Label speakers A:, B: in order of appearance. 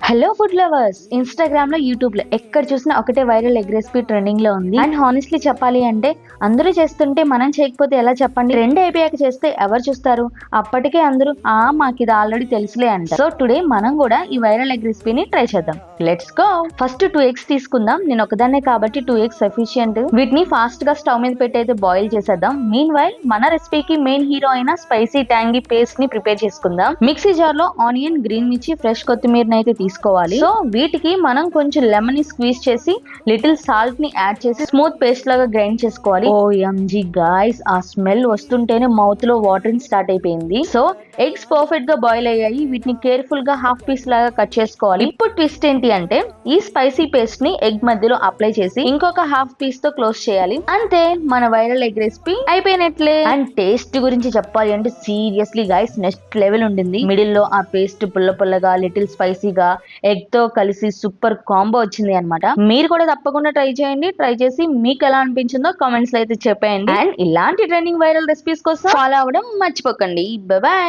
A: Hello food lovers, Instagram లో YouTube లో ఎక్కడ చూసినా ఒకటే వైరల్ ఎగ్ రెసిపీ ట్రెండింగ్ లో ఉంది. అండ్ హానెస్ట్లీ చెప్పాలి అంటే అందరూ చేస్తుంటే మనం చేయకపోతే ఎలా చెప్పండి. ట్రెండ్ అయిపోయాక చేస్తే ఎవరు చూస్తారు? అప్పటికే అందరూ మాకు ఇది ఆల్రెడీ తెలుసులే అంట. సో టుడే మనం కూడా ఈ వైరల్ ఎగ్ రెసిపీని ట్రై చేద్దాం. Let's go. ఫస్ట్ 2 ఎగ్స్ తీసుకుందాం. నేను ఒకదాన్నే కాబట్టి 2 ఎగ్స్ సఫిషియంట్. వీటిని ఫాస్ట్ గా స్టవ్ మీద పెట్టి అయితే బాయిల్ చేసేద్దాం. మీన్ వైల్ మన రెసిపీకి మెయిన్ హీరో అయిన స్పైసీ ట్యాంగీ పేస్ట్ ని ప్రిపేర్ చేసుకుందాం. మిక్సీ జార్ లో ఆనియన్, గ్రీన్ మిర్చి, ఫ్రెష్ కొత్తిమీరని అయితే తీసుకోవాలి. సో వీటికి మనం కొంచెం లెమన్ ని స్క్వీజ్ చేసి లిటిల్ సాల్ట్ ని యాడ్ చేసి స్మూత్ పేస్ట్ లాగా గ్రైండ్ చేసుకోవాలి. ఓఎంజీ గాయ్స్, ఆ స్మెల్ వస్తుంటేనే మౌత్ లో వాటరింగ్ స్టార్ట్ అయిపోయింది. సో ఎగ్స్ పర్ఫెక్ట్ గా బాయిల్ అయ్యాయి. వీటిని కేర్ఫుల్ గా హాఫ్ పీస్ లాగా కట్ చేసుకోవాలి. ఇప్పుడు ట్విస్ట్ ఏంటి అంటే ఈ స్పైసీ పేస్ట్ ని ఎగ్ మధ్యలో అప్లై చేసి ఇంకొక హాఫ్ పీస్ తో క్లోజ్ చేయాలి. అంతే, మన వైరల్ ఎగ్ రెసిపీ అయిపోయినట్లే. అండ్ టేస్ట్ గురించి చెప్పాలి అంటే సీరియస్లీ గైస్ నెక్స్ట్ లెవెల్ ఉండింది. మిడిల్ లో ఆ పేస్ట్ పుల్ల పుల్లగా, లిటిల్ స్పైసీగా ఎగ్ తో కలిసి సూపర్ కాంబో వచ్చింది అనమాట. మీరు కూడా తప్పకుండా ట్రై చేయండి. ట్రై చేసి మీకు ఎలా అనిపించిందో కామెంట్స్ లో అయితే చెప్పేయండి. అండ్ ఇలాంటి ట్రెండింగ్ వైరల్ రెసిపీస్ కోసం ఫాలో అవ్వడం మర్చిపోకండి. బాయ్.